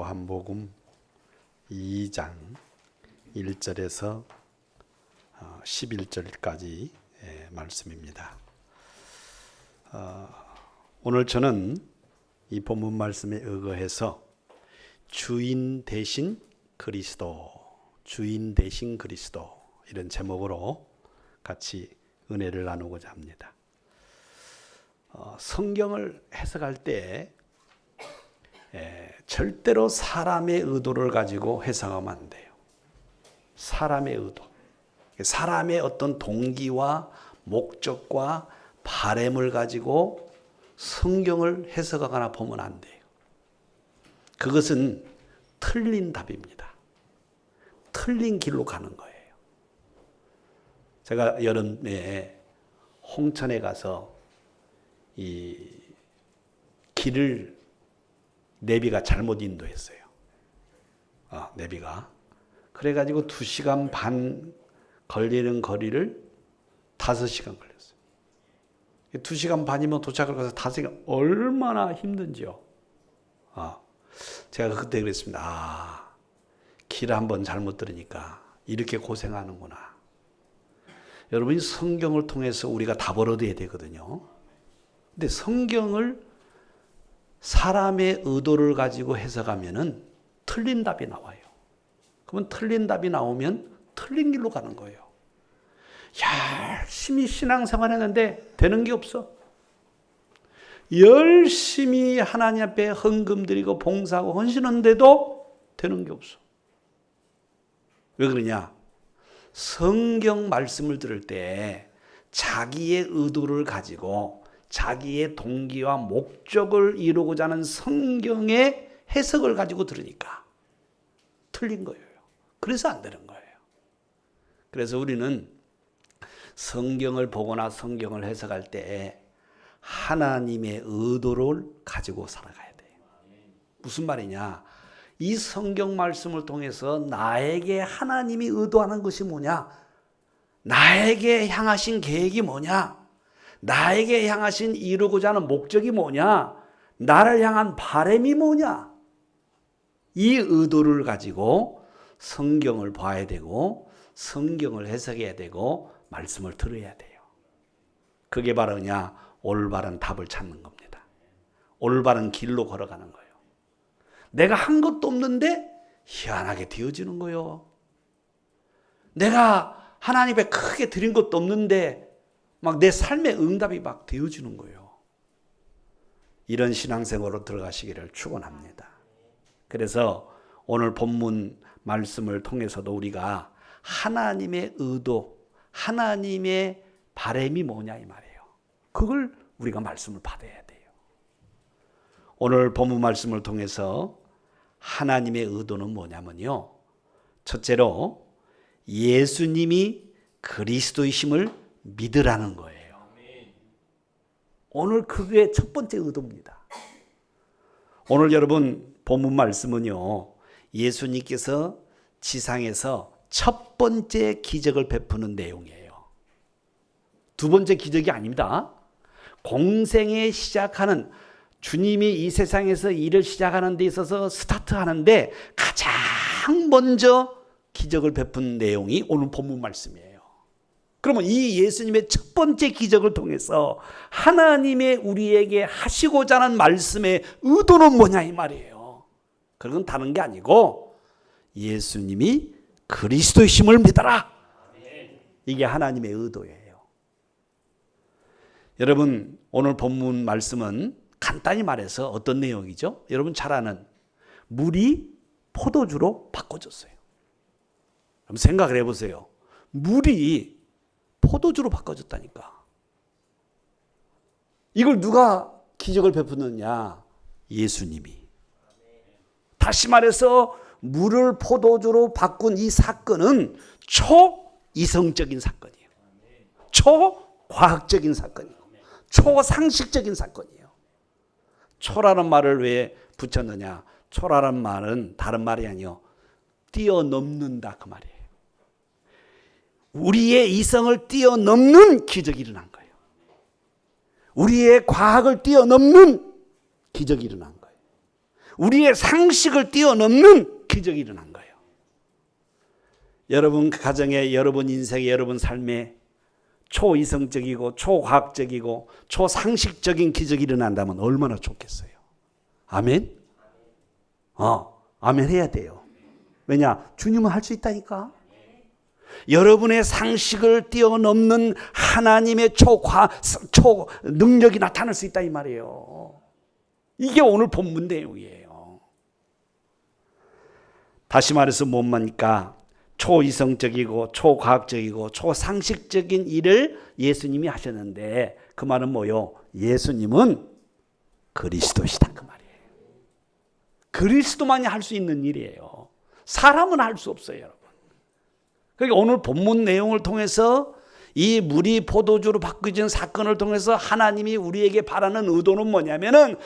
요한복음 2장 1절에서 11절까지 말씀입니다. 오늘 저는 이 본문 말씀에 의거해서 주인 대신 그리스도, 주인 대신 그리스도 이런 제목으로 같이 은혜를 나누고자 합니다. 성경을 해석할 때 절대로 사람의 의도를 가지고 해석하면 안 돼요. 사람의 의도, 사람의 어떤 동기와 목적과 바램을 가지고 성경을 해석하거나 보면 안 돼요. 그것은 틀린 답입니다. 틀린 길로 가는 거예요. 제가 여름에 홍천에 가서 이 길을 내비가 잘못 인도했어요. 내비가. 그래가지고 2시간 반 걸리는 거리를 5시간 걸렸어요. 2시간 반이면 도착을 가서 5시간 얼마나 힘든지요. 제가 그때 그랬습니다. 길 한번 잘못 들으니까 이렇게 고생하는구나. 여러분, 성경을 통해서 우리가 답을 얻어야 되거든요. 근데 성경을 사람의 의도를 가지고 해석하면은 틀린 답이 나와요. 그러면 틀린 답이 나오면 틀린 길로 가는 거예요. 열심히 신앙생활 했는데 되는 게 없어. 열심히 하나님 앞에 헌금 드리고 봉사하고 헌신하는데도 되는 게 없어. 왜 그러냐? 성경 말씀을 들을 때 자기의 의도를 가지고 자기의 동기와 목적을 이루고자 하는 성경의 해석을 가지고 들으니까 틀린 거예요. 그래서 안 되는 거예요. 그래서 우리는 성경을 보거나 성경을 해석할 때 하나님의 의도를 가지고 살아가야 돼요. 무슨 말이냐? 이 성경 말씀을 통해서 나에게 하나님이 의도하는 것이 뭐냐? 나에게 향하신 계획이 뭐냐? 나에게 향하신 이루고자 하는 목적이 뭐냐? 나를 향한 바람이 뭐냐? 이 의도를 가지고 성경을 봐야 되고 성경을 해석해야 되고 말씀을 들어야 돼요. 그게 바로 그냥 올바른 답을 찾는 겁니다. 올바른 길로 걸어가는 거예요. 내가 한 것도 없는데 희한하게 되어지는 거예요. 내가 하나님 앞에 크게 드린 것도 없는데 막 내 삶의 응답이 막 되어지는 거예요. 이런 신앙생활로 들어가시기를 축원합니다. 그래서 오늘 본문 말씀을 통해서도 우리가 하나님의 의도, 하나님의 바람이 뭐냐 이 말이에요. 그걸 우리가 말씀을 받아야 돼요. 오늘 본문 말씀을 통해서 하나님의 의도는 뭐냐면요. 첫째로 예수님이 그리스도이심을 믿으라는 거예요. 오늘 그게 첫 번째 의도입니다. 오늘 여러분 본문 말씀은요. 예수님께서 지상에서 첫 번째 기적을 베푸는 내용이에요. 두 번째 기적이 아닙니다. 공생에 시작하는 주님이 이 세상에서 일을 시작하는 데 있어서 스타트하는데 가장 먼저 기적을 베푼 내용이 오늘 본문 말씀이에요. 그러면 이 예수님의 첫 번째 기적을 통해서 하나님의 우리에게 하시고자 하는 말씀의 의도는 뭐냐 이 말이에요. 그건 다른 게 아니고 예수님이 그리스도이심을 믿어라. 이게 하나님의 의도예요. 여러분 오늘 본문 말씀은 간단히 말해서 어떤 내용이죠? 여러분 잘 아는 물이 포도주로 바꿔졌어요. 그럼 생각을 해보세요. 물이 포도주로 바꿔졌다니까. 이걸 누가 기적을 베푸느냐? 예수님이. 다시 말해서 물을 포도주로 바꾼 이 사건은 초이성적인 사건이에요. 초과학적인 사건이에요. 초상식적인 사건이에요. 초라는 말을 왜 붙였느냐? 초라는 말은 다른 말이 아니요. 뛰어넘는다 그 말이에요. 우리의 이성을 뛰어넘는 기적이 일어난 거예요. 우리의 과학을 뛰어넘는 기적이 일어난 거예요. 우리의 상식을 뛰어넘는 기적이 일어난 거예요. 여러분 가정에, 여러분 인생에, 여러분 삶에 초이성적이고 초과학적이고 초상식적인 기적이 일어난다면 얼마나 좋겠어요. 아멘? 아멘 해야 돼요. 왜냐? 주님은 할 수 있다니까. 여러분의 상식을 뛰어넘는 하나님의 초능력이 나타날 수 있다 이 말이에요. 이게 오늘 본문 내용이에요. 다시 말해서 뭔말입니까? 초이성적이고 초과학적이고 초상식적인 일을 예수님이 하셨는데 그 말은 뭐요? 예수님은 그리스도시다 그 말이에요. 그리스도만이 할 수 있는 일이에요. 사람은 할 수 없어요, 여러분. 그러니까 오늘 본문 내용을 통해서 이 물이 포도주로 바뀌어진 사건을 통해서 하나님이 우리에게 바라는 의도는 뭐냐면은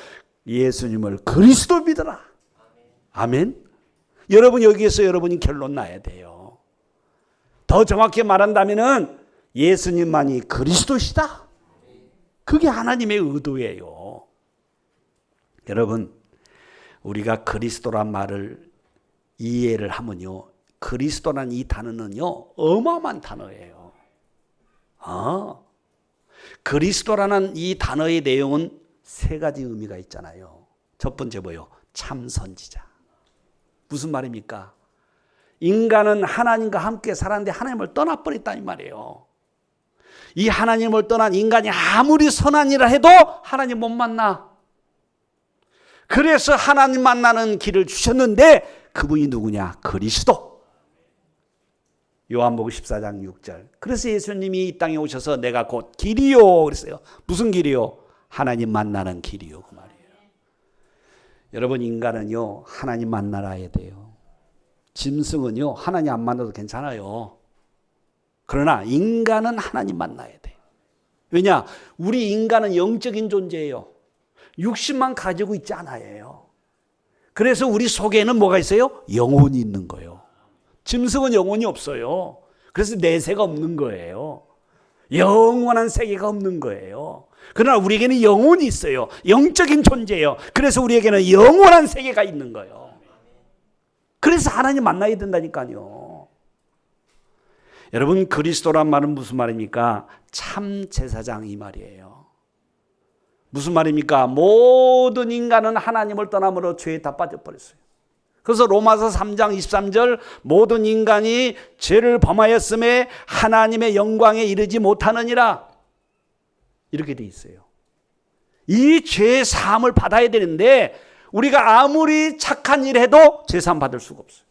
예수님을 그리스도 믿어라. 아멘. 여러분 여기에서 여러분이 결론 나야 돼요. 더 정확히 말한다면은 예수님만이 그리스도시다. 그게 하나님의 의도예요. 여러분 우리가 그리스도란 말을 이해를 하면요. 그리스도라는 이 단어는요. 어마어마한 단어예요. 그리스도라는 이 단어의 내용은 세 가지 의미가 있잖아요. 첫 번째 뭐요? 참 선지자. 무슨 말입니까? 인간은 하나님과 함께 살았는데 하나님을 떠나버렸다 이 말이에요. 이 하나님을 떠난 인간이 아무리 선한 일을 해도 하나님 못 만나. 그래서 하나님 만나는 길을 주셨는데 그분이 누구냐? 그리스도. 요한복음 14장 6절. 그래서 예수님이 이 땅에 오셔서 내가 곧 길이요 그랬어요. 무슨 길이요? 하나님 만나는 길이요 그 말이에요. 여러분 인간은요 하나님 만나야 돼요. 짐승은요 하나님 안 만나도 괜찮아요. 그러나 인간은 하나님 만나야 돼. 왜냐? 우리 인간은 영적인 존재예요. 육신만 가지고 있지 않아요. 그래서 우리 속에는 뭐가 있어요? 영혼이 있는 거예요. 짐승은 영혼이 없어요. 그래서 내세가 없는 거예요. 영원한 세계가 없는 거예요. 그러나 우리에게는 영혼이 있어요. 영적인 존재예요. 그래서 우리에게는 영원한 세계가 있는 거예요. 그래서 하나님 만나야 된다니까요. 여러분 그리스도란 말은 무슨 말입니까? 참 제사장 이 말이에요. 무슨 말입니까? 모든 인간은 하나님을 떠남으로 죄에 다 빠져버렸어요. 그래서 로마서 3장 23절 모든 인간이 죄를 범하였음에 하나님의 영광에 이르지 못하느니라 이렇게 돼 있어요. 이 죄 사함을 받아야 되는데 우리가 아무리 착한 일 해도 죄 사함 받을 수가 없어요.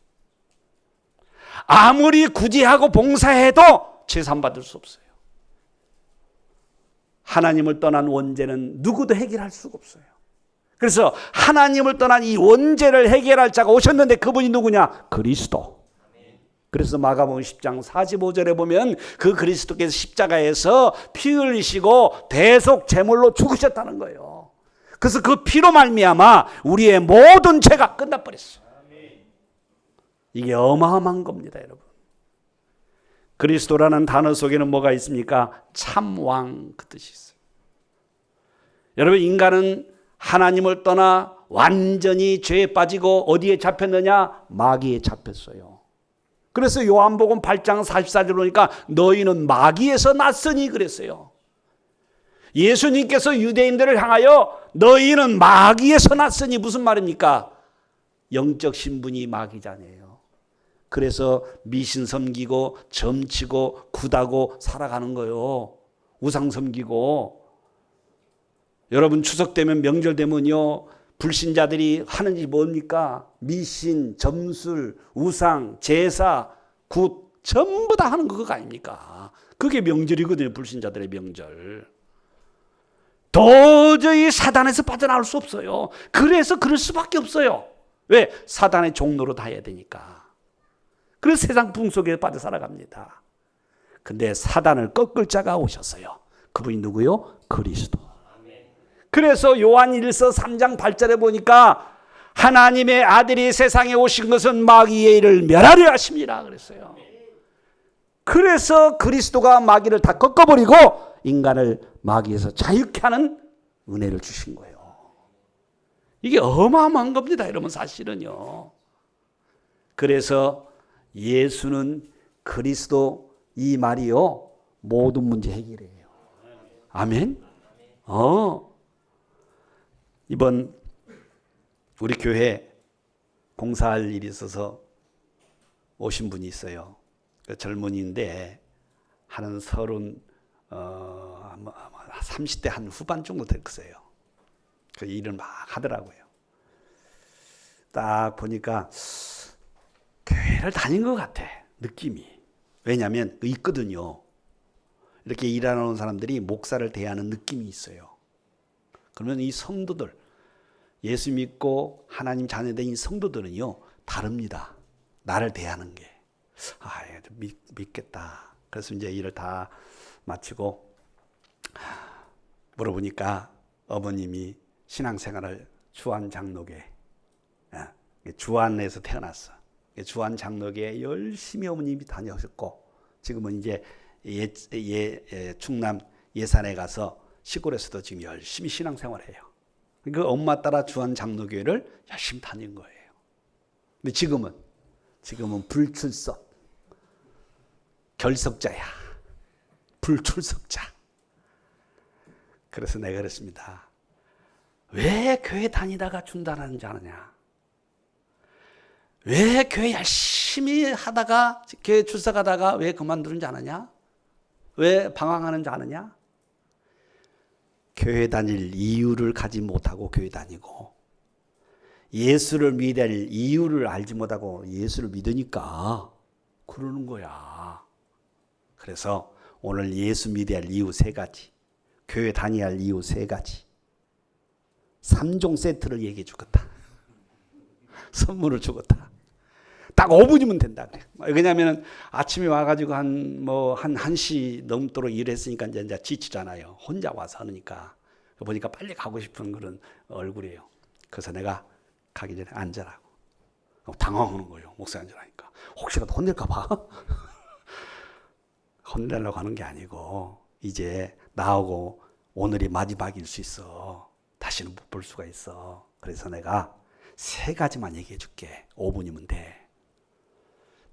아무리 구제하고 봉사해도 죄 사함 받을 수 없어요. 하나님을 떠난 원죄는 누구도 해결할 수가 없어요. 그래서 하나님을 떠난 이 원죄를 해결할 자가 오셨는데 그분이 누구냐? 그리스도. 그래서 마가복음 10장 45절에 보면 그 그리스도께서 십자가에서 피 흘리시고 대속 제물로 죽으셨다는 거예요. 그래서 그 피로 말미암아 우리의 모든 죄가 끝나버렸어요. 이게 어마어마한 겁니다, 여러분. 그리스도라는 단어 속에는 뭐가 있습니까? 참왕 그 뜻이 있어요. 여러분 인간은 하나님을 떠나 완전히 죄에 빠지고 어디에 잡혔느냐? 마귀에 잡혔어요. 그래서 요한복음 8장 44절 보니까 너희는 마귀에서 났으니 그랬어요. 예수님께서 유대인들을 향하여 너희는 마귀에서 났으니 무슨 말입니까? 영적 신분이 마귀잖아요. 그래서 미신 섬기고 점치고 굿하고 살아가는 거예요. 우상 섬기고. 여러분 추석 되면 명절 되면요 불신자들이 하는 일이 뭡니까? 미신, 점술, 우상, 제사, 굿 전부 다 하는 그거 아닙니까? 그게 명절이거든요. 불신자들의 명절. 도저히 사단에서 빠져나올 수 없어요. 그래서 그럴 수밖에 없어요. 왜? 사단의 종로로 다 해야 되니까. 그래서 세상 풍속에 빠져 살아갑니다. 근데 사단을 꺾을 자가 오셨어요. 그분이 누구요? 그리스도. 그래서 요한 1서 3장 8절에 보니까 하나님의 아들이 세상에 오신 것은 마귀의 일을 멸하려 하십니다 그랬어요. 그래서 그리스도가 마귀를 다 꺾어버리고 인간을 마귀에서 자유케 하는 은혜를 주신 거예요. 이게 어마어마한 겁니다. 여러분 사실은요. 그래서 예수는 그리스도 이 말이요. 모든 문제 해결해요. 아멘. 이번 우리 교회 공사할 일이 있어서 오신 분이 있어요. 젊은이인데 한 30대 한 후반 정도 될 거예요. 그 일을 막 하더라고요. 딱 보니까 교회를 다닌 것 같아. 느낌이. 왜냐하면 있거든요. 이렇게 일하는 사람들이 목사를 대하는 느낌이 있어요. 그러면 이 성도들, 예수 믿고 하나님 자녀된 이 성도들은요 다릅니다. 나를 대하는 게. 믿겠다. 그래서 이제 일을 다 마치고 물어보니까 어머님이 신앙생활을 주안 장로교회, 주안에서 태어났어. 주안 장로교회 열심히 어머님이 다녀오셨고 지금은 이제 충남 예산에 가서 시골에서도 지금 열심히 신앙생활을 해요. 그 엄마 따라 주안 장로교회를 열심히 다닌 거예요. 근데 지금은 불출석 결석자야. 불출석자. 그래서 내가 그랬습니다. 왜 교회 다니다가 중단하는 줄 아느냐? 왜 교회 열심히 하다가 교회 출석하다가 왜 그만두는 줄 아느냐? 왜 방황하는 줄 아느냐? 교회 다닐 이유를 가지 못하고 교회 다니고 예수를 믿어야 할 이유를 알지 못하고 예수를 믿으니까 그러는 거야. 그래서 오늘 예수 믿어야 할 이유 3가지, 교회 다녀야 할 이유 3가지, 3종 세트를 얘기해 주겠다. 선물을 주겠다. 딱 5분이면 된다 그래. 왜냐하면 아침에 와가지고 한 1시 넘도록 일했으니까 이제 지치잖아요. 혼자 와서 하니까. 보니까 빨리 가고 싶은 그런 얼굴이에요. 그래서 내가 가기 전에 앉으라고. 당황하는 거예요. 목사 앉으라니까. 혹시라도 혼낼까 봐. 혼내려고 하는 게 아니고 이제 나하고 오늘이 마지막일 수 있어. 다시는 못 볼 수가 있어. 그래서 내가 3가지만 얘기해 줄게. 5분이면 돼.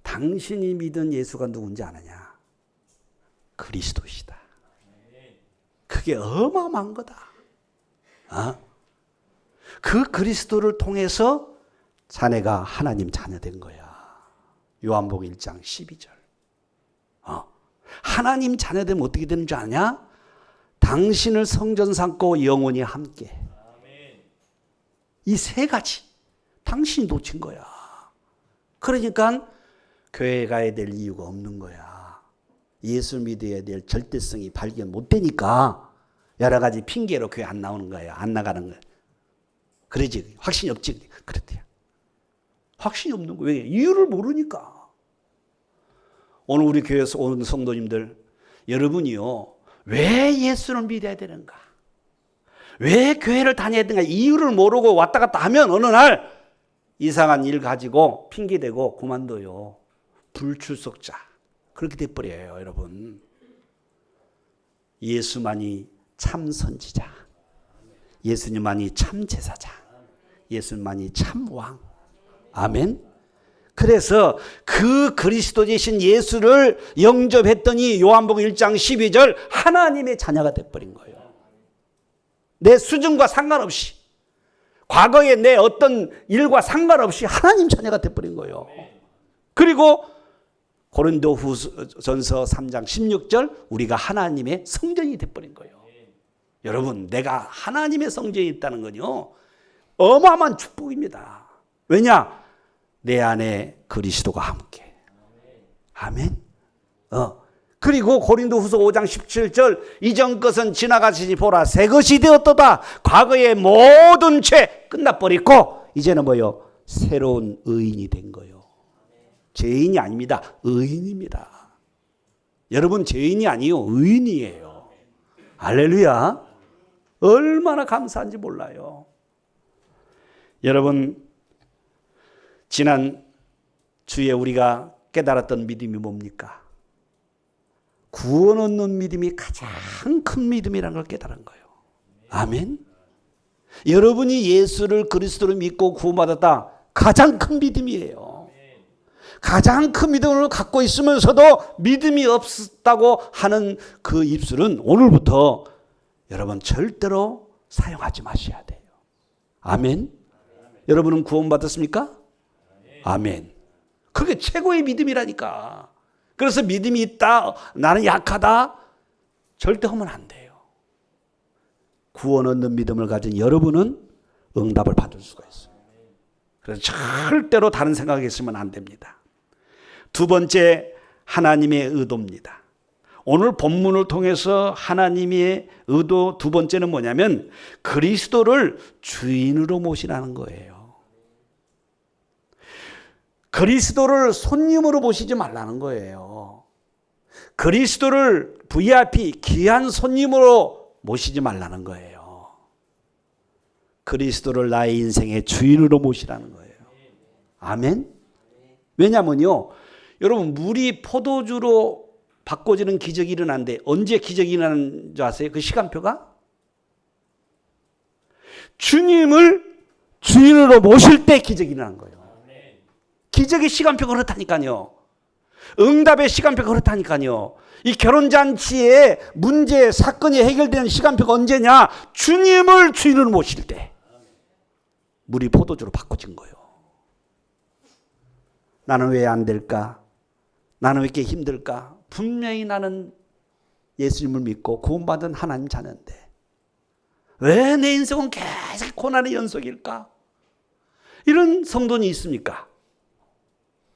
당신이 믿은 예수가 누군지 아느냐? 그리스도시다. 그게 어마어마한 거다. 그 그리스도를 통해서 자네가 하나님 자녀된 거야. 요한복음 1장 12절. 하나님 자녀되면 어떻게 되는 줄 아냐? 당신을 성전 삼고 영원히 함께. 이 3가지 당신이 놓친 거야. 그러니까 교회 가야 될 이유가 없는 거야. 예수 믿어야 될 절대성이 발견 못 되니까 여러 가지 핑계로 교회 안 나오는 거야. 안 나가는 거야. 그러지. 확신이 없지. 그렇대요. 확신이 없는 거야. 왜? 이유를 모르니까. 오늘 우리 교회에서 오는 성도님들, 여러분이요. 왜 예수를 믿어야 되는가? 왜 교회를 다녀야 되는가? 이유를 모르고 왔다 갔다 하면 어느 날 이상한 일 가지고 핑계대고 그만둬요. 불출석자. 그렇게 돼버려요, 여러분. 예수만이 참 선지자. 예수님만이 참 제사장. 예수님만이 참 왕. 아멘. 그래서 그 그리스도 되신 예수를 영접했더니 요한복음 1장 12절 하나님의 자녀가 돼버린 거예요. 내 수준과 상관없이, 과거에 내 어떤 일과 상관없이 하나님 자녀가 돼버린 거예요. 그리고 고린도후전서 3장 16절 우리가 하나님의 성전이 돼버린 거예요. 여러분, 내가 하나님의 성전이 있다는 건요 어마어마한 축복입니다. 왜냐? 내 안에 그리스도가 함께. 아멘. 그리고 고린도후서 5장 17절 이전 것은 지나가시니 보라 새 것이 되었도다. 과거의 모든 죄 끝나버리고 이제는 뭐요? 새로운 의인이 된 거요. 죄인이 아닙니다. 의인입니다. 여러분 죄인이 아니요 의인이에요. 할렐루야. 얼마나 감사한지 몰라요. 여러분 지난 주에 우리가 깨달았던 믿음이 뭡니까? 구원 얻는 믿음이 가장 큰 믿음이라는 걸 깨달은 거예요. 아멘. 여러분이 예수를 그리스도로 믿고 구원받았다. 가장 큰 믿음이에요. 가장 큰 믿음을 갖고 있으면서도 믿음이 없다고 하는 그 입술은 오늘부터 여러분 절대로 사용하지 마셔야 돼요. 아멘. 여러분은 구원받았습니까? 아멘. 그게 최고의 믿음이라니까. 그래서 믿음이 있다, 나는 약하다, 절대 하면 안 돼요. 구원 얻는 믿음을 가진 여러분은 응답을 받을 수가 있어요. 그래서 절대로 다른 생각했으면 안 됩니다. 두 번째, 하나님의 의도입니다. 오늘 본문을 통해서 하나님의 의도 두 번째는 뭐냐면 그리스도를 주인으로 모시라는 거예요. 그리스도를 손님으로 모시지 말라는 거예요. 그리스도를 VIP, 귀한 손님으로 모시지 말라는 거예요. 그리스도를 나의 인생의 주인으로 모시라는 거예요. 아멘? 왜냐면요, 여러분 물이 포도주로 바꿔지는 기적이 일어나는데 언제 기적이 일어나는 줄 아세요? 그 시간표가? 주님을 주인으로 모실 때 기적이 일어나는 거예요. 기적의 시간표가 그렇다니까요. 응답의 시간표가 그렇다니까요. 이 결혼잔치의 문제, 사건이 해결되는 시간표가 언제냐? 주님을 주인으로 모실 때 물이 포도주로 바꿔진 거예요. 나는 왜 안 될까? 나는 왜 이렇게 힘들까? 분명히 나는 예수님을 믿고 구원받은 하나님 자녀인데 왜 내 인생은 계속 고난의 연속일까? 이런 성도는 있습니까?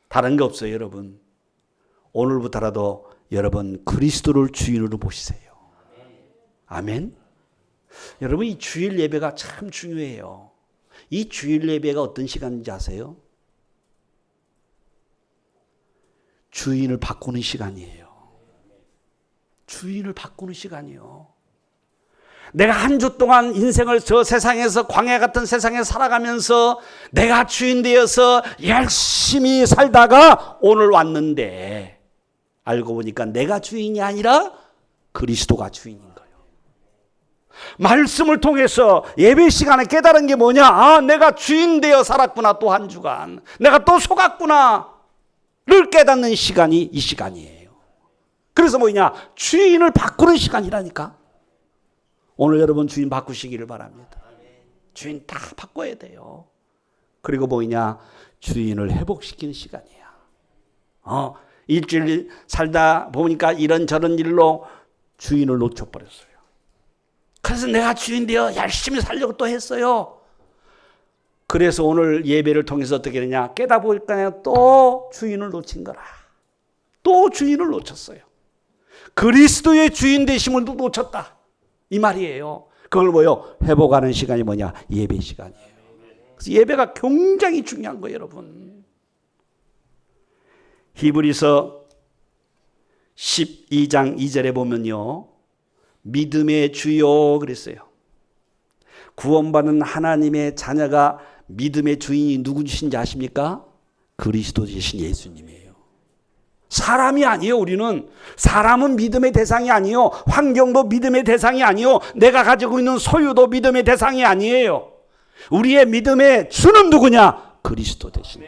다른 게 없어요, 여러분. 오늘부터라도 여러분 그리스도를 주인으로 모시세요. 아멘. 여러분 이 주일 예배가 참 중요해요. 이 주일 예배가 어떤 시간인지 아세요? 주인을 바꾸는 시간이에요. 주인을 바꾸는 시간이요. 내가 한 주 동안 인생을 저 세상에서 광야 같은 세상에 살아가면서 내가 주인 되어서 열심히 살다가 오늘 왔는데 알고 보니까 내가 주인이 아니라 그리스도가 주인인 거예요. 말씀을 통해서 예배 시간에 깨달은 게 뭐냐? 아, 내가 주인 되어 살았구나. 또 한 주간 내가 또 속았구나 를 깨닫는 시간이 이 시간이에요. 그래서 뭐냐? 주인을 바꾸는 시간이라니까. 오늘 여러분 주인 바꾸시기를 바랍니다. 주인 다 바꿔야 돼요. 그리고 뭐냐? 주인을 회복시키는 시간이야. 일주일 살다 보니까 이런저런 일로 주인을 놓쳐버렸어요. 그래서 내가 주인 되어 열심히 살려고 또 했어요. 그래서 오늘 예배를 통해서 어떻게 되냐? 깨닫보니까 또 주인을 놓친 거라. 또 주인을 놓쳤어요. 그리스도의 주인 되심을 놓쳤다. 이 말이에요. 그걸 뭐요? 회복하는 시간이 뭐냐? 예배 시간이에요. 그래서 예배가 굉장히 중요한 거예요, 여러분. 히브리서 12장 2절에 보면요. 믿음의 주요 그랬어요. 구원받은 하나님의 자녀가 믿음의 주인이 누구신지 아십니까? 그리스도이신 예수님이에요. 사람이 아니에요. 우리는 사람은 믿음의 대상이 아니에요. 환경도 믿음의 대상이 아니에요. 내가 가지고 있는 소유도 믿음의 대상이 아니에요. 우리의 믿음의 주는 누구냐? 그리스도 되신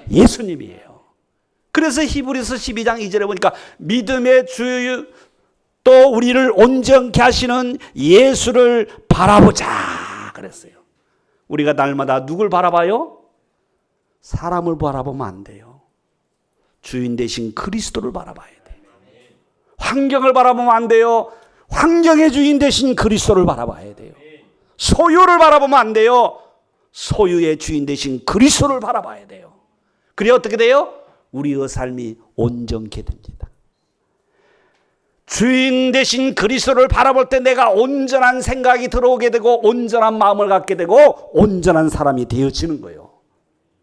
예수님이에요. 그래서 히브리서 12장 2절에 보니까 믿음의 주 또 우리를 온전케 하시는 예수를 바라보자 그랬어요. 우리가 날마다 누굴 바라봐요? 사람을 바라보면 안 돼요. 주인 되신 그리스도를 바라봐야 돼요. 환경을 바라보면 안 돼요. 환경의 주인 되신 그리스도를 바라봐야 돼요. 소유를 바라보면 안 돼요. 소유의 주인 되신 그리스도를 바라봐야 돼요. 그래야 어떻게 돼요? 우리의 삶이 온전케 됩니다. 주인 되신 그리스도를 바라볼 때 내가 온전한 생각이 들어오게 되고 온전한 마음을 갖게 되고 온전한 사람이 되어지는 거예요.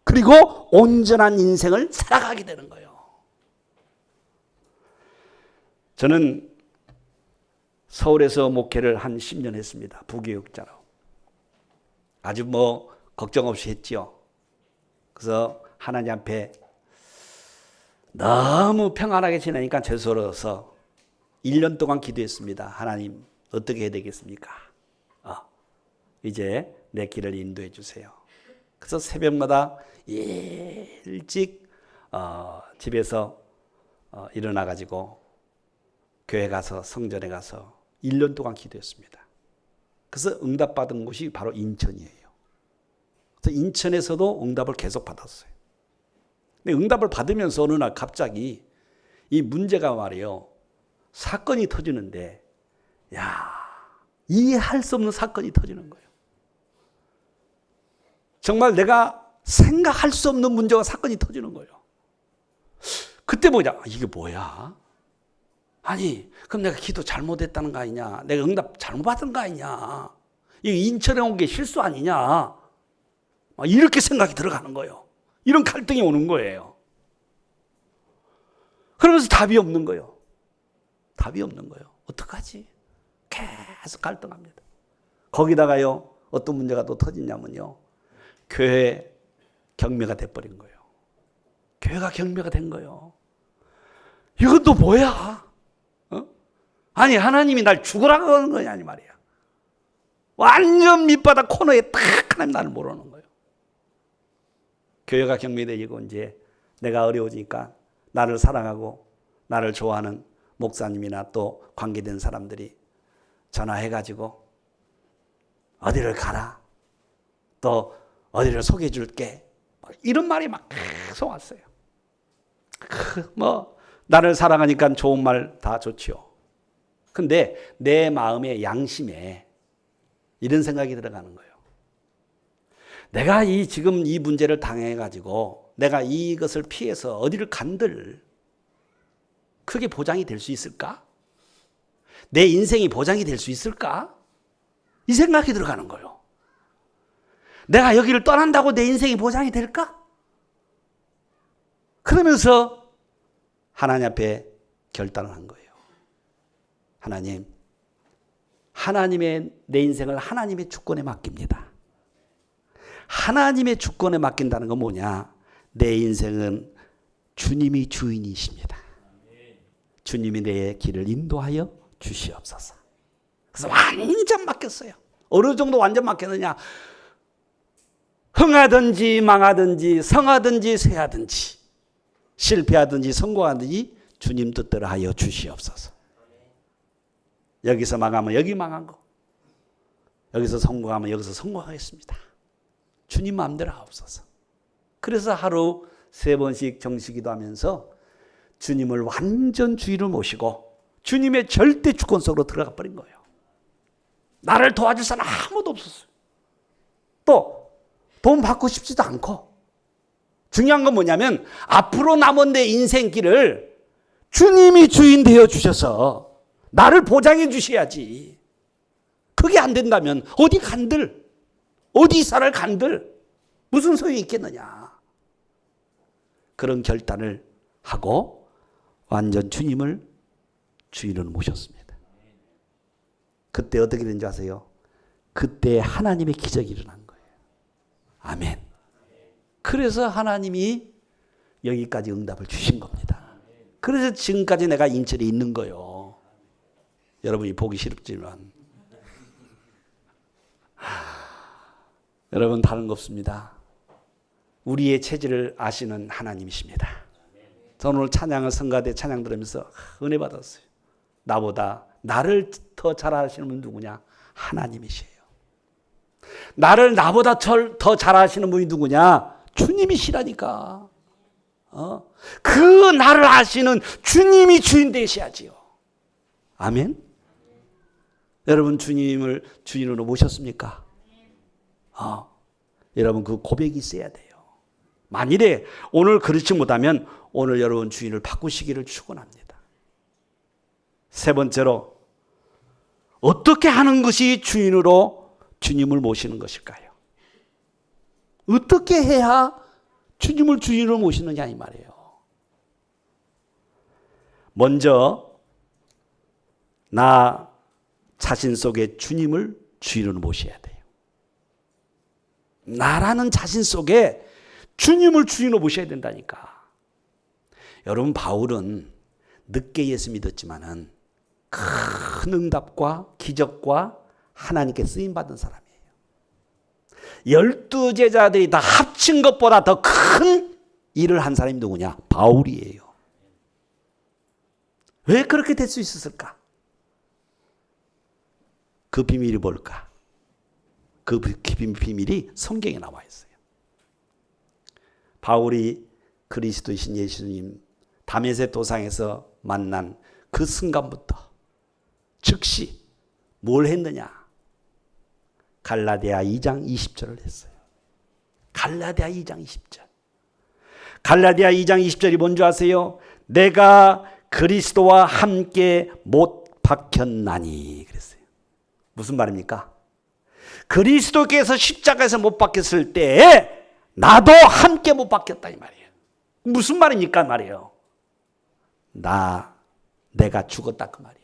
그리고 온전한 인생을 살아가게 되는 거예요. 저는 서울에서 목회를 한 10년 했습니다. 부교육자로. 아주 걱정 없이 했지요. 그래서 하나님 앞에 너무 평안하게 지내니까 죄송해서 1년 동안 기도했습니다. 하나님 어떻게 해야 되겠습니까? 이제 내 길을 인도해 주세요. 그래서 새벽마다 일찍 집에서 일어나 가지고 교회 가서 성전에 가서 1년 동안 기도했습니다. 그래서 응답받은 곳이 바로 인천이에요. 그래서 인천에서도 응답을 계속 받았어요. 근데 응답을 받으면서 어느 날 갑자기 이 문제가 말이에요. 사건이 터지는데 이해할 수 없는 사건이 터지는 거예요. 정말 내가 생각할 수 없는 문제와 사건이 터지는 거예요. 그때 이게 뭐야? 아니, 그럼 내가 기도 잘못했다는 거 아니냐? 내가 응답 잘못 받은 거 아니냐? 이 인천에 온 게 실수 아니냐? 이렇게 생각이 들어가는 거예요. 이런 갈등이 오는 거예요. 그러면서 답이 없는 거예요. 답이 없는 거예요. 어떡하지? 계속 갈등합니다. 거기다가요, 어떤 문제가 또 터지냐면요. 교회 경매가 돼버린 거예요. 교회가 경매가 된 거예요. 이건 또 뭐야? 아니, 하나님이 날 죽으라고 하는 거냐, 아니 말이야. 완전 밑바닥 코너에 딱 하나님 나를 몰아넣는 거예요. 교회가 경매되고 이제 내가 어려워지니까 나를 사랑하고 나를 좋아하는 목사님이나 또 관계된 사람들이 전화해가지고 어디를 가라. 또 어디를 소개해 줄게. 이런 말이 막 계속 왔어요. 나를 사랑하니까 좋은 말 다 좋지요. 근데 내 마음의 양심에 이런 생각이 들어가는 거예요. 내가 지금 이 문제를 당해가지고 내가 이것을 피해서 어디를 간들 그게 보장이 될 수 있을까? 내 인생이 보장이 될 수 있을까? 이 생각이 들어가는 거예요. 내가 여기를 떠난다고 내 인생이 보장이 될까? 그러면서 하나님 앞에 결단을 한 거예요. 하나님, 내 인생을 하나님의 주권에 맡깁니다. 하나님의 주권에 맡긴다는 건 뭐냐? 내 인생은 주님이 주인이십니다. 주님이 내 길을 인도하여 주시옵소서. 그래서 완전 맡겼어요. 어느 정도 완전 맡겼느냐? 흥하든지 망하든지 성하든지 쇠하든지 실패하든지 성공하든지 주님 뜻대로 하여 주시옵소서. 여기서 망하면 여기 망한 거, 여기서 성공하면 여기서 성공하겠습니다. 주님 마음대로 하옵소서. 그래서 하루 3번씩 정식기도 하면서 주님을 완전 주인을 모시고 주님의 절대 주권 속으로 들어가 버린 거예요. 나를 도와줄 사람 아무도 없었어요. 또 돈 받고 싶지도 않고, 중요한 건 뭐냐면 앞으로 남은 내 인생길을 주님이 주인 되어 주셔서 나를 보장해 주셔야지. 그게 안 된다면 어디 간들, 어디 이사를 간들 무슨 소용이 있겠느냐. 그런 결단을 하고 완전 주님을 주인으로 모셨습니다. 그때 어떻게 된지 아세요? 그때 하나님의 기적이 일어난 거예요. 아멘. 그래서 하나님이 여기까지 응답을 주신 겁니다. 그래서 지금까지 내가 인천에 있는 거예요. 여러분이 보기 싫지만 여러분, 다른 거 없습니다. 우리의 체질을 아시는 하나님이십니다. 저는 오늘 찬양을 성가대 찬양 들으면서 은혜 받았어요. 나보다 나를 더 잘 아시는 분은 누구냐? 하나님이시에요. 나보다 더 잘 아시는 분이 누구냐? 주님이시라니까. 그 나를 아시는 주님이 주인 되셔야지요. 아멘. 여러분, 주님을 주인으로 모셨습니까? 여러분, 그 고백이 있어야 돼요. 만일에 오늘 그렇지 못하면 오늘 여러분 주인을 바꾸시기를 축원합니다. 3번째로, 어떻게 하는 것이 주인으로 주님을 모시는 것일까요? 어떻게 해야 주님을 주인으로 모시느냐 이 말이에요. 먼저 나 자신 속에 주님을 주인으로 모셔야 돼요. 나라는 자신 속에 주님을 주인으로 모셔야 된다니까. 여러분, 바울은 늦게 예수 믿었지만은 큰 응답과 기적과 하나님께 쓰임 받은 사람이에요. 12 제자들이 다 합친 것보다 더 큰 일을 한 사람이 누구냐? 바울이에요. 왜 그렇게 될 수 있었을까? 그 비밀이 뭘까? 그 비밀이 성경에 나와 있어요. 바울이 그리스도이신 예수님 다메섹 도상에서 만난 그 순간부터 즉시 뭘 했느냐? 갈라디아 2장 20절을 했어요. 갈라디아 2장 20절. 갈라디아 2장 20절이 뭔지 아세요? 내가 그리스도와 함께 못 박혔나니 그랬어요. 무슨 말입니까? 그리스도께서 십자가에서 못 박혔을 때 나도 함께 못 박혔다 이 말이에요. 무슨 말입니까 말이에요. 내가 죽었다 그 말이에요.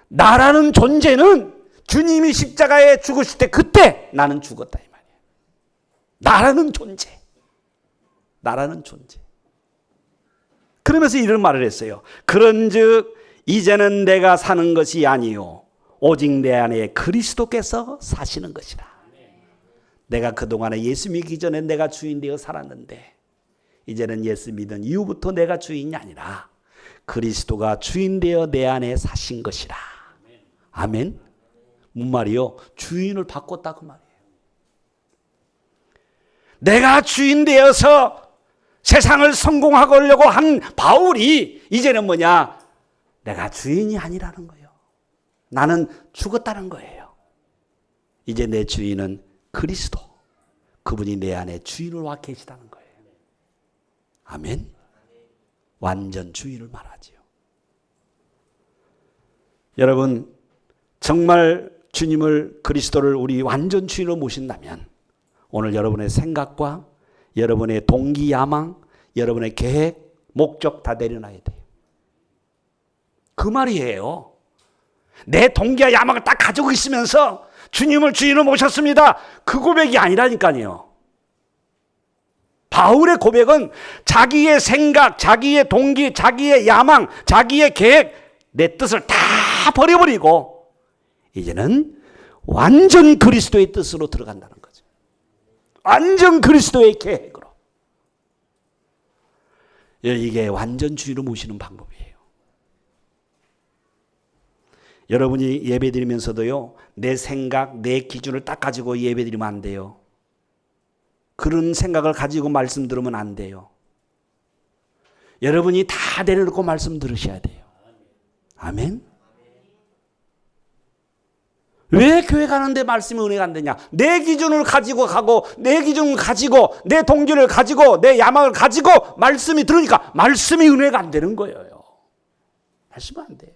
나라는 존재는 주님이 십자가에 죽으실 때 그때 나는 죽었다 이 말이에요. 나라는 존재. 나라는 존재. 그러면서 이런 말을 했어요. 그런즉 이제는 내가 사는 것이 아니요 오직 내 안에 그리스도께서 사시는 것이라. 내가 그동안에 예수 믿기 전에 내가 주인 되어 살았는데 이제는 예수 믿은 이후부터 내가 주인이 아니라 그리스도가 주인 되어 내 안에 사신 것이라. 아멘. 뭔 말이요? 주인을 바꿨다 그 말이에요. 내가 주인 되어서 세상을 성공하려고 한 바울이 이제는 뭐냐? 내가 주인이 아니라는 거예요. 나는 죽었다는 거예요. 이제 내 주인은 그리스도. 그분이 내 안에 주인으로 와 계시다는 거예요. 아멘. 완전 주인을 말하지요. 여러분 정말 주님을 그리스도를 우리 완전 주인으로 모신다면 오늘 여러분의 생각과 여러분의 동기 야망, 여러분의 계획, 목적 다 내려놔야 돼요. 그 말이에요. 내 동기와 야망을 딱 가지고 있으면서 주님을 주인으로 모셨습니다. 그 고백이 아니라니까요. 바울의 고백은 자기의 생각, 자기의 동기, 자기의 야망, 자기의 계획, 내 뜻을 다 버려버리고 이제는 완전 그리스도의 뜻으로 들어간다는 거죠. 완전 그리스도의 계획으로. 이게 완전 주인으로 모시는 방법이에요. 여러분이 예배드리면서도요, 내 생각, 내 기준을 딱 가지고 예배드리면 안 돼요. 그런 생각을 가지고 말씀 들으면 안 돼요. 여러분이 다 내려놓고 말씀 들으셔야 돼요. 아멘. 왜 교회 가는데 말씀이 은혜가 안 되냐? 내 기준을 가지고 가고 내 기준을 가지고 내 동기를 가지고 내 야망을 가지고 말씀이 들으니까 말씀이 은혜가 안 되는 거예요. 말씀은 안 돼요.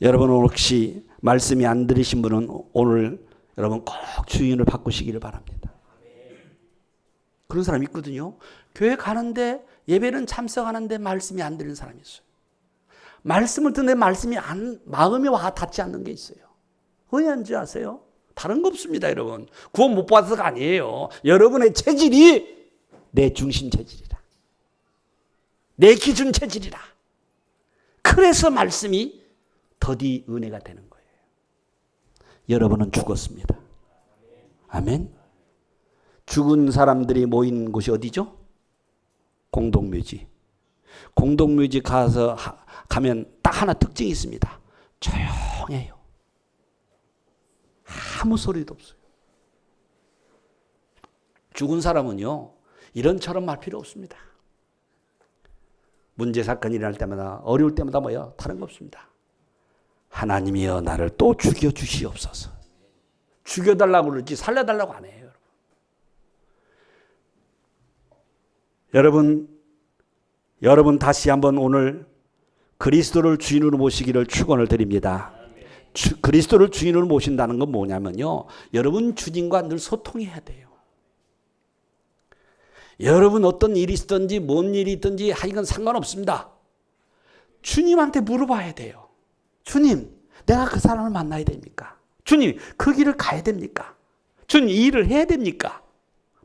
여러분 혹시 말씀이 안 들으신 분은 오늘 여러분 꼭 주인을 바꾸시기를 바랍니다. 그런 사람 있거든요. 교회 가는데 예배는 참석하는데 말씀이 안 들리는 사람이 있어요. 말씀을 듣는데 말씀이 마음에 와 닿지 않는 게 있어요. 왜 안지 아세요? 다른 거 없습니다, 여러분. 구원 못 받아서가 아니에요. 여러분의 체질이 내 중심 체질이라. 내 기준 체질이라. 그래서 말씀이 더디 은혜가 되는 거예요. 여러분은 죽었습니다. 아멘. 죽은 사람들이 모인 곳이 어디죠? 공동묘지. 공동묘지 가면 딱 하나 특징이 있습니다. 조용해요. 아무 소리도 없어요. 죽은 사람은요, 이런처럼 말 필요 없습니다. 문제 사건이 일어날 때마다, 어려울 때마다 뭐요? 다른 거 없습니다. 하나님이여 나를 또 죽여주시옵소서. 죽여달라고 그러지 살려달라고 안 해요. 여러분 다시 한번 오늘 그리스도를 주인으로 모시기를 축원을 드립니다. 그리스도를 주인으로 모신다는 건 뭐냐면요, 여러분 주님과 늘 소통해야 돼요. 여러분 어떤 일이 있든지 뭔 일이 있든지 이건 상관없습니다. 주님한테 물어봐야 돼요. 주님, 내가 그 사람을 만나야 됩니까? 주님, 그 길을 가야 됩니까? 주님, 이 일을 해야 됩니까?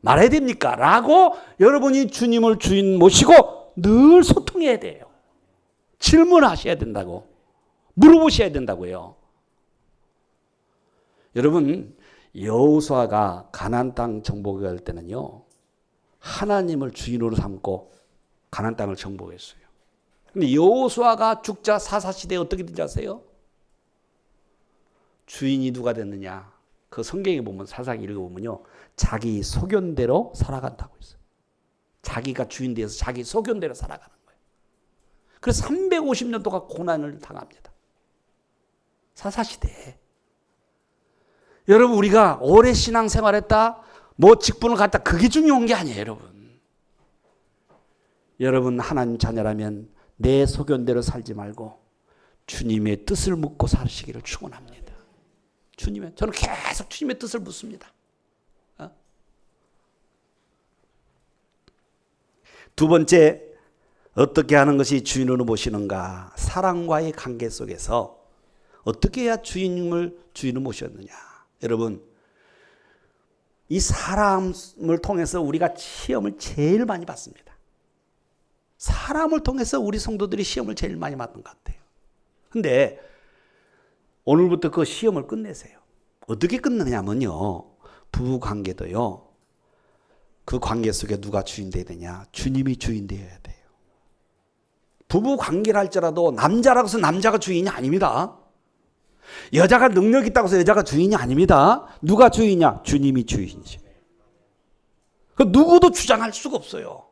말해야 됩니까? 라고 여러분이 주님을 주인 모시고 늘 소통해야 돼요. 질문하셔야 된다고. 물어보셔야 된다고요. 여러분, 여호수아가 가나안 땅 정복을 할 때는요, 하나님을 주인으로 삼고 가나안 땅을 정복했어요. 근데 여호수아가 죽자 사사시대에 어떻게 된지 아세요? 주인이 누가 됐느냐? 그 성경에 보면 사사기 읽어보면요, 자기 소견대로 살아간다고 했어요. 자기가 주인 되어서 자기 소견대로 살아가는 거예요. 그래서 350년 동안 고난을 당합니다. 사사시대에. 여러분, 우리가 오래 신앙생활했다, 뭐 직분을 갖다, 그게 중요한 게 아니에요, 여러분. 여러분, 하나님 자녀라면 내 소견대로 살지 말고 주님의 뜻을 묻고 사시기를 축원합니다. 저는 계속 주님의 뜻을 묻습니다. 두 번째, 어떻게 하는 것이 주인으로 모시는가? 사랑과의 관계 속에서 어떻게 해야 주인을 주인으로 모셨느냐? 여러분, 이 사람을 통해서 우리가 시험을 제일 많이 받습니다. 사람을 통해서 우리 성도들이 시험을 제일 많이 받는 것 같아요. 근데 오늘부터 그 시험을 끝내세요. 어떻게 끝내냐면요, 부부 관계도요, 그 관계 속에 누가 주인 되어야 되냐? 주님이 주인 되어야 돼요. 부부 관계를 할지라도 남자라고 해서 남자가 주인이 아닙니다. 여자가 능력 있다고 해서 여자가 주인이 아닙니다. 누가 주인이냐? 주님이 주인이죠. 그 누구도 주장할 수가 없어요.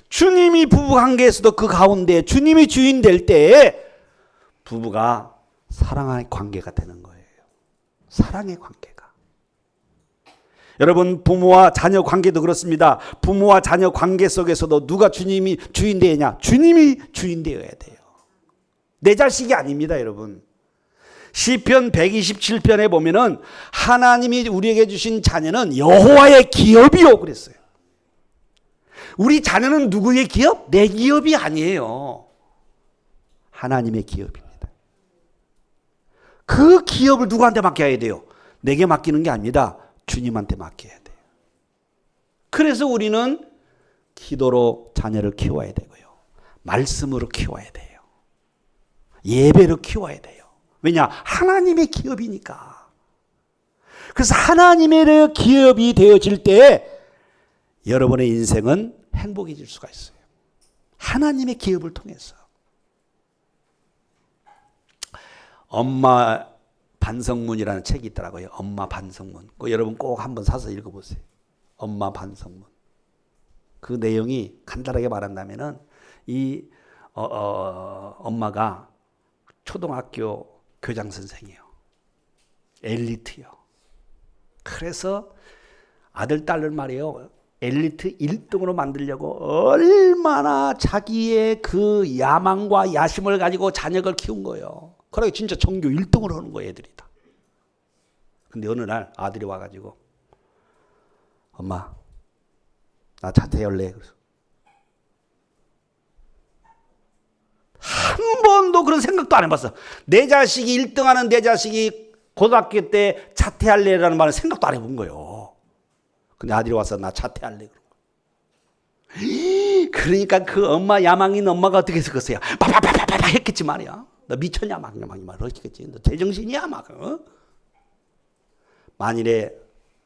주님이 부부 관계에서도 그 가운데 주님이 주인 될 때에 부부가 사랑의 관계가 되는 거예요. 사랑의 관계가. 여러분, 부모와 자녀 관계도 그렇습니다. 부모와 자녀 관계 속에서도 누가 주님이 주인 되느냐? 주님이 주인 되어야 돼요. 내 자식이 아닙니다, 여러분. 시편 127편에 보면은 하나님이 우리에게 주신 자녀는 여호와의 기업이요 그랬어요. 우리 자녀는 누구의 기업? 내 기업이 아니에요. 하나님의 기업입니다. 그 기업을 누구한테 맡겨야 돼요? 내게 맡기는 게 아닙니다. 주님한테 맡겨야 돼요. 그래서 우리는 기도로 자녀를 키워야 되고요. 말씀으로 키워야 돼요. 예배로 키워야 돼요. 왜냐? 하나님의 기업이니까. 그래서 하나님의 기업이 되어질 때 여러분의 인생은 행복해질 수가 있어요. 하나님의 기업을 통해서. 엄마 반성문이라는 책이 있더라고요. 엄마 반성문. 여러분 꼭 한번 사서 읽어보세요. 엄마 반성문. 그 내용이 간단하게 말한다면은 이 엄마가 초등학교 교장 선생이에요. 엘리트요. 그래서 아들 딸을 말이에요. 엘리트 1등으로 만들려고 얼마나 자기의 그 야망과 야심을 가지고 자녀를 키운 거예요. 그러니까 진짜 전교 1등을 하는 거예요, 애들이 다. 근데 어느 날 아들이 와가지고 엄마, 나 자퇴할래. 그래서 한 번도 그런 생각도 안 해봤어. 내 자식이 1등하는 내 자식이 고등학교 때 자퇴할래라는 말은 생각도 안 해본 거예요. 근데 아들이 와서 나 자퇴할래. 그러니까 그 엄마 야망인 엄마가 어떻게 했겠어요? 빠바바바바 했겠지 말이야. 너 미쳤냐 막 그랬겠지. 너 제정신이야 막. 만일에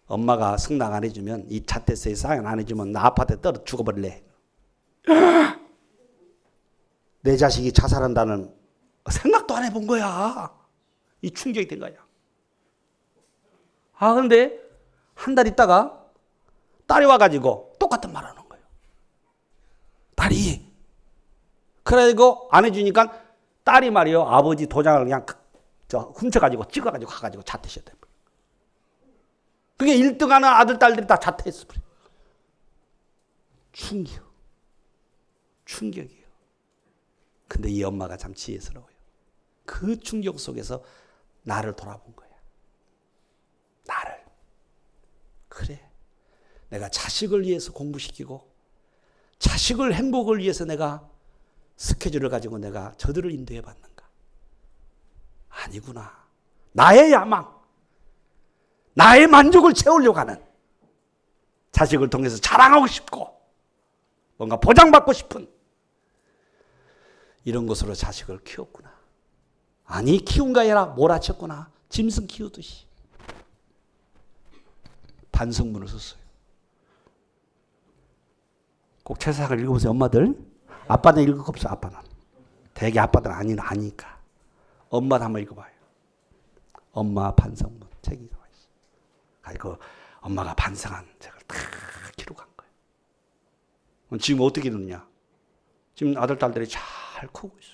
엄마가 승낙 안 해주면, 이 자퇴서에 사인 안 해주면 나 아파트에 떨어 죽어버릴래. 내 자식이 자살한다는 생각도 안 해본 거야. 이 충격이 된 거야. 근데 한 달 있다가 딸이 와가지고 똑같은 말 하는 거예요. 딸이. 그래가지고 안 해주니까 딸이 말이요, 아버지 도장을 그냥 훔쳐가지고 찍어가지고 가가지고 자퇴시켰대. 그게 1등하는 아들 딸들이 다 자퇴했어. 충격이에요. 근데 이 엄마가 참 지혜스러워요. 그 충격 속에서 나를 돌아본 거야. 나를. 그래. 내가 자식을 위해서 공부시키고 자식을 행복을 위해서 내가 스케줄을 가지고 내가 저들을 인도해 봤는가? 아니구나. 나의 야망, 나의 만족을 채우려고 하는, 자식을 통해서 자랑하고 싶고 뭔가 보장받고 싶은 이런 것으로 자식을 키웠구나. 아니, 키운 게 아니라 몰아쳤구나. 짐승 키우듯이 반성문을 썼어요. 꼭 책사를 읽어보세요. 엄마들. 아빠는 읽을 거 없어. 아빠는. 대개 아빠들은 아니까. 엄마도 한번 읽어봐요. 엄마 반성문 책이 나와 있어요. 그 엄마가 반성한 책을 다 기록한 거예요. 지금 어떻게 되느냐? 지금 아들, 딸들이 잘 크고 있어.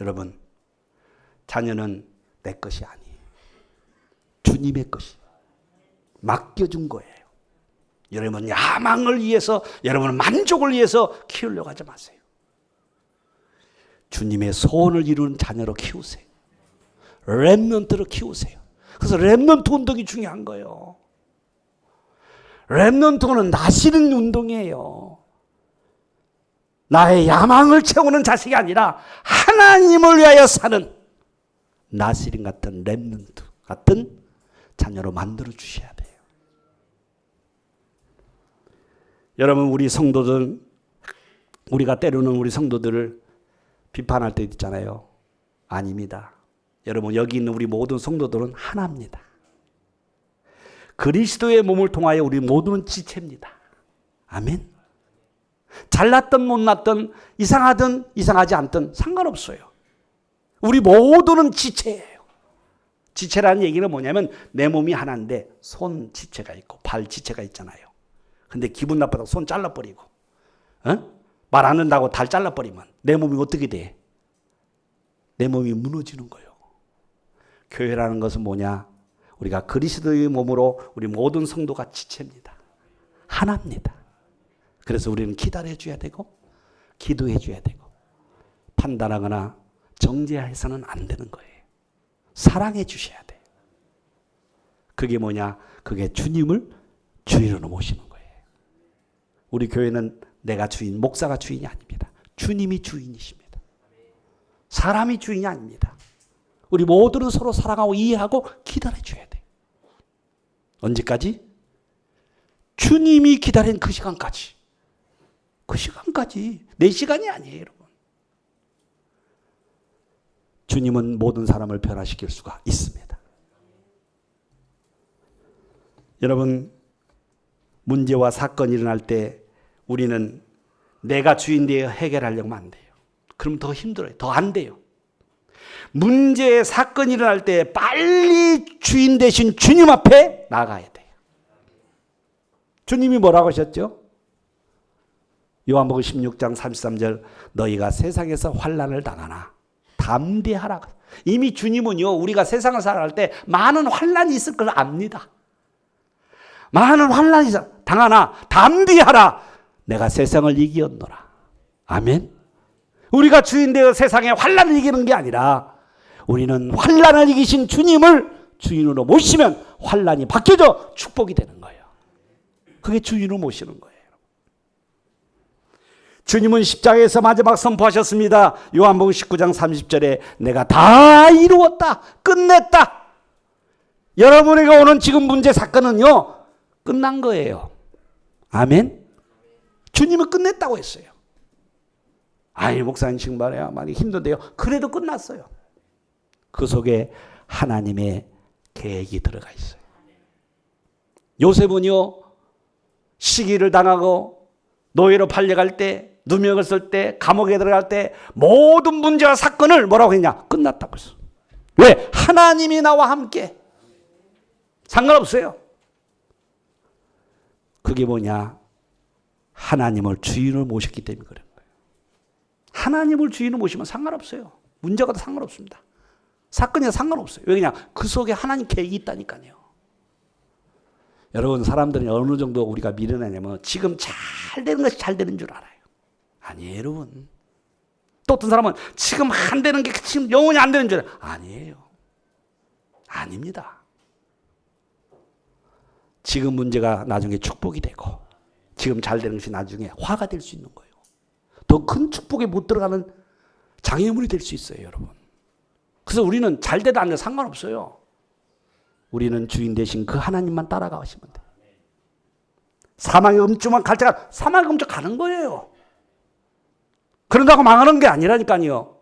여러분, 자녀는 내 것이 아니에요. 주님의 것이. 맡겨준 거예요. 여러분 야망을 위해서, 여러분 만족을 위해서 키우려고 하지 마세요. 주님의 소원을 이루는 자녀로 키우세요. 렘넌트로 키우세요. 그래서 렘넌트 운동이 중요한 거예요. 렘넌트는 나시는 운동이에요. 나의 야망을 채우는 자식이 아니라 하나님을 위하여 사는 나시린 같은 렘넌트 같은 자녀로 만들어 주셔야 돼요. 여러분, 우리 성도들, 우리가 때로는 우리 성도들을 비판할 때 있잖아요. 아닙니다. 여러분, 여기 있는 우리 모든 성도들은 하나입니다. 그리스도의 몸을 통하여 우리 모두는 지체입니다. 아멘. 잘났든 못났든 이상하든 이상하지 않든 상관없어요. 우리 모두는 지체예요. 지체라는 얘기는 뭐냐면 내 몸이 하나인데 손 지체가 있고 발 지체가 있잖아요. 근데 기분 나쁘다고 손 잘라버리고 말 안 한다고 달 잘라버리면 내 몸이 어떻게 돼? 내 몸이 무너지는 거예요. 교회라는 것은 뭐냐? 우리가 그리스도의 몸으로 우리 모든 성도가 지체입니다. 하나입니다. 그래서 우리는 기다려줘야 되고 기도해줘야 되고 판단하거나 정죄해서는 안 되는 거예요. 사랑해 주셔야 돼요. 그게 뭐냐? 그게 주님을 주인으로 모시는 거예요. 우리 교회는 내가 주인, 목사가 주인이 아닙니다. 주님이 주인이십니다. 사람이 주인이 아닙니다. 우리 모두는 서로 사랑하고 이해하고 기다려줘야 돼요. 언제까지? 주님이 기다린 그 시간까지. 그 시간까지. 내 시간이 아니에요, 여러분. 주님은 모든 사람을 변화시킬 수가 있습니다. 여러분, 문제와 사건이 일어날 때 우리는 내가 주인 되어 해결하려고 하면 안 돼요. 그럼 더 힘들어요. 더 안 돼요. 문제, 사건이 일어날 때 빨리 주인 되신 주님 앞에 나가야 돼요. 주님이 뭐라고 하셨죠? 요한복음 16장 33절 너희가 세상에서 환난을 당하나 담대하라. 이미 주님은요, 우리가 세상을 살아갈 때 많은 환난이 있을 걸 압니다. 많은 환난이 당하나 담대하라. 내가 세상을 이기었노라. 아멘. 우리가 주인 되어 세상에 환난을 이기는 게 아니라 우리는 환난을 이기신 주님을 주인으로 모시면 환난이 바뀌어져 축복이 되는 거예요. 그게 주인으로 모시는 거예요. 주님은 십자가에서 마지막 선포하셨습니다. 요한복음 19장 30절에 내가 다 이루었다. 끝냈다. 여러분에게 오는 지금 문제 사건은요, 끝난 거예요. 아멘. 주님은 끝냈다고 했어요. 아니, 목사님 지금 말이야 많이 힘든데요. 그래도 끝났어요. 그 속에 하나님의 계획이 들어가 있어요. 요셉은요, 시기를 당하고 노예로 팔려갈 때, 누명을 쓸 때, 감옥에 들어갈 때 모든 문제와 사건을 뭐라고 했냐? 끝났다고 했어. 왜? 하나님이 나와 함께. 상관없어요. 그게 뭐냐? 하나님을 주인으로 모셨기 때문에 그런 거예요. 하나님을 주인으로 모시면 상관없어요. 문제가 더 상관없습니다. 사건이 상관없어요. 왜냐? 그 속에 하나님 계획이 있다니까요. 여러분, 사람들은 어느 정도 우리가 미련하냐면 지금 잘 되는 것이 잘 되는 줄 알아요. 아니에요, 여러분. 또 어떤 사람은 지금 안 되는 게 지금 영원히 안 되는 줄 알아요. 아니에요. 아닙니다. 지금 문제가 나중에 축복이 되고 지금 잘 되는 것이 나중에 화가 될 수 있는 거예요. 더 큰 축복에 못 들어가는 장애물이 될 수 있어요, 여러분. 그래서 우리는 잘 되다 안 돼도 상관없어요. 우리는 주인 되신 그 하나님만 따라가시면 돼요. 사망의 음주만 갈 때가 사망의 음주 가는 거예요. 그런다고 망하는 게 아니라니까요.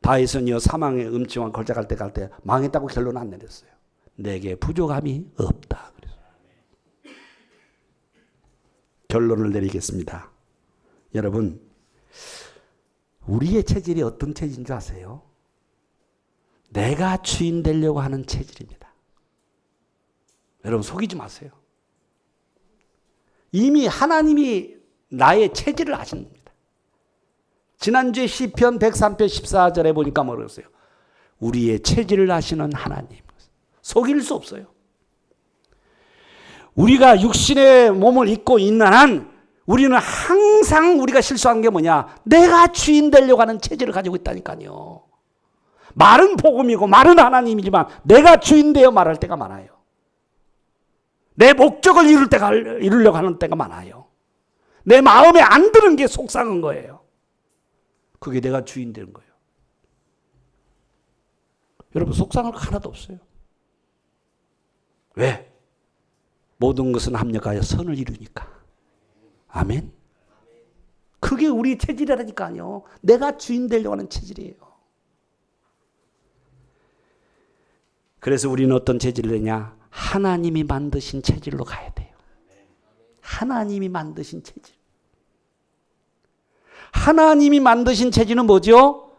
다윗은요 사망의 음침한 걸작할 때 갈 때 망했다고 결론 안 내렸어요. 내게 부족함이 없다. 그래서 결론을 내리겠습니다. 여러분, 우리의 체질이 어떤 체질인 줄 아세요? 내가 주인 되려고 하는 체질입니다. 여러분 속이지 마세요. 이미 하나님이 나의 체질을 아십니다. 지난주에 시편 103편 14절에 보니까 뭐랬어요? 우리의 체질을 아시는 하나님. 속일 수 없어요. 우리가 육신의 몸을 입고 있는 한 우리는 항상 우리가 실수한 게 뭐냐? 내가 주인 되려고 하는 체질을 가지고 있다니까요. 말은 복음이고 말은 하나님이지만 내가 주인 되어 말할 때가 많아요. 내 목적을 이루려고 하는 때가 많아요. 내 마음에 안 드는 게 속상한 거예요. 그게 내가 주인 되는 거예요. 여러분 속상할 거 하나도 없어요. 왜? 모든 것은 합력하여 선을 이루니까. 아멘. 그게 우리 체질이라니까요. 내가 주인 되려고 하는 체질이에요. 그래서 우리는 어떤 체질을 내냐? 하나님이 만드신 체질로 가야 돼요. 하나님이 만드신 체질. 하나님이 만드신 체질은 뭐죠?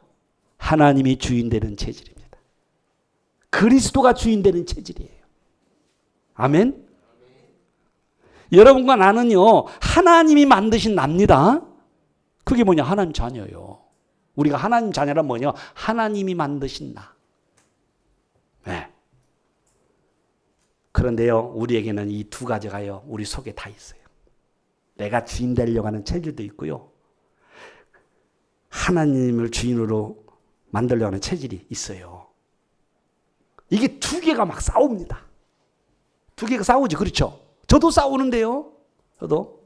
하나님이 주인 되는 체질입니다. 그리스도가 주인 되는 체질이에요. 아멘? 여러분과 나는요, 하나님이 만드신 납니다. 그게 뭐냐? 하나님 자녀예요. 우리가 하나님 자녀란 뭐냐? 하나님이 만드신 나. 네. 그런데요, 우리에게는 이 두 가지가요, 우리 속에 다 있어요. 내가 주인 되려고 하는 체질도 있고요. 하나님을 주인으로 만들려고 하는 체질이 있어요. 이게 두 개가 막 싸웁니다. 두 개가 싸우죠. 그렇죠? 저도 싸우는데요. 저도.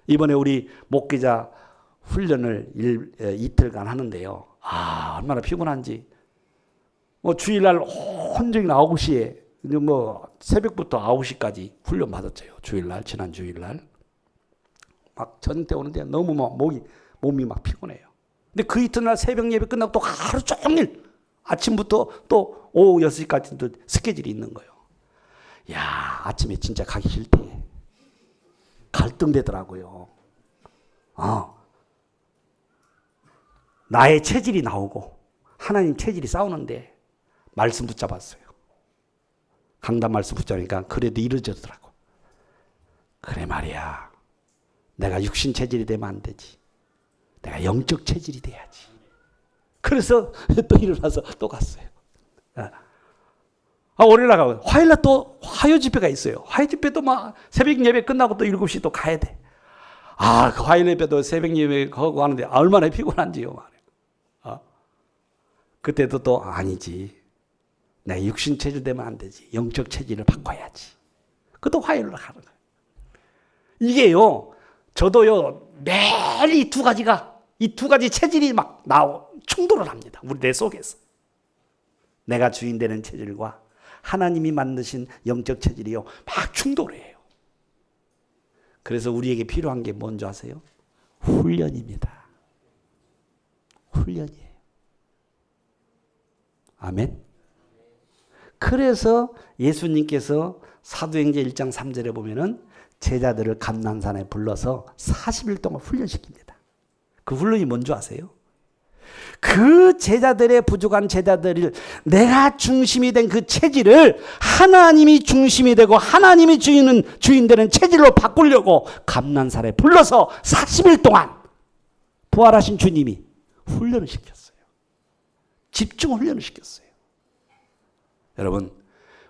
이번에 우리 목회자 훈련을 이틀간 하는데요. 아, 얼마나 피곤한지. 주일날 온종일 9시에, 새벽부터 9시까지 훈련 받았어요. 주일날, 지난 주일날. 막 저녁 때 오는데 너무 몸이 막 피곤해요. 근데 그 이튿날 새벽 예배 끝나고 또 하루 종일 아침부터 또 오후 6시까지 또 스케줄이 있는 거예요. 야, 아침에 진짜 가기 싫대. 갈등되더라고요. 나의 체질이 나오고 하나님 체질이 싸우는데 말씀 붙잡았어요. 강단 말씀 붙잡으니까 그래도 이루어지더라고. 그래 말이야. 내가 육신 체질이 되면 안 되지. 내가 영적 체질이 돼야지. 그래서 또 일어나서 또 갔어요. 월요일 나가고 화요일날 또 화요 집회가 있어요. 화요 집회도 막 새벽 예배 끝나고 또 7시 또 가야 돼. 그 화요일 예배도 새벽 예배 하고 하는데 얼마나 피곤한지요. 그때도 또 아니지. 내가 육신 체질 되면 안 되지. 영적 체질을 바꿔야지. 그것도 화요일로 가는 거예요. 이게요. 저도요. 매일 이 두 가지 체질이 막 충돌을 합니다. 우리 내 속에서. 내가 주인 되는 체질과 하나님이 만드신 영적 체질이요. 막 충돌해요. 그래서 우리에게 필요한 게 뭔지 아세요? 훈련입니다. 훈련이에요. 아멘. 그래서 예수님께서 사도행전 1장 3절에 보면은 제자들을 감난산에 불러서 40일 동안 훈련시킵니다. 그 훈련이 뭔지 아세요? 그 제자들의 부족한 제자들을 내가 중심이 된 그 체질을 하나님이 중심이 되고 하나님이 주인 되는 체질로 바꾸려고 감난산에 불러서 40일 동안 부활하신 주님이 훈련을 시켰어요. 집중 훈련을 시켰어요. 여러분,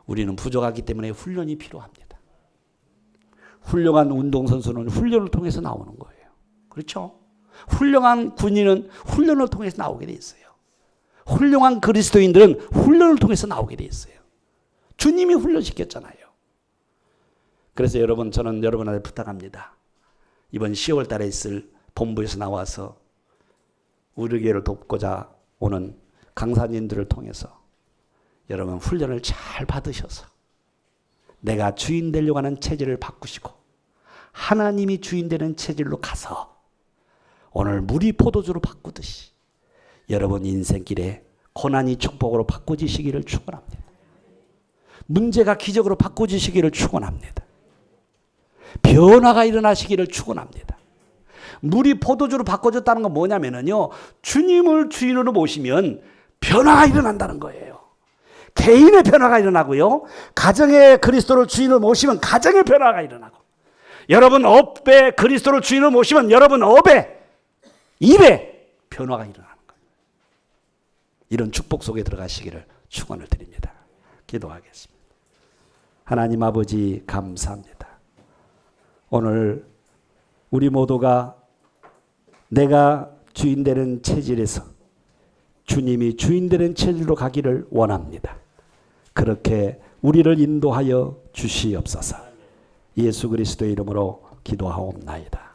우리는 부족하기 때문에 훈련이 필요합니다. 훌륭한 운동선수는 훈련을 통해서 나오는 거예요. 그렇죠? 훌륭한 군인은 훈련을 통해서 나오게 돼 있어요. 훌륭한 그리스도인들은 훈련을 통해서 나오게 돼 있어요. 주님이 훈련시켰잖아요. 그래서 여러분, 저는 여러분한테 부탁합니다. 이번 10월 달에 있을 본부에서 나와서 우리 교회를 돕고자 오는 강사님들을 통해서 여러분 훈련을 잘 받으셔서 내가 주인 되려고 하는 체질을 바꾸시고 하나님이 주인 되는 체질로 가서 오늘 물이 포도주로 바꾸듯이 여러분 인생길에 고난이 축복으로 바꿔지시기를 축원합니다. 문제가 기적으로 바꿔지시기를 축원합니다. 변화가 일어나시기를 축원합니다. 물이 포도주로 바꿔졌다는 건 뭐냐면요, 주님을 주인으로 모시면 변화가 일어난다는 거예요. 개인의 변화가 일어나고요, 가정의 그리스도를 주인으로 모시면 가정의 변화가 일어나고, 여러분 업에 그리스도를 주인으로 모시면 여러분 업에 입에 변화가 일어나는 거예요. 이런 축복 속에 들어가시기를 축원을 드립니다. 기도하겠습니다. 하나님 아버지 감사합니다. 오늘 우리 모두가 내가 주인 되는 체질에서 주님이 주인 되는 체질로 가기를 원합니다. 그렇게 우리를 인도하여 주시옵소서. 예수 그리스도의 이름으로 기도하옵나이다.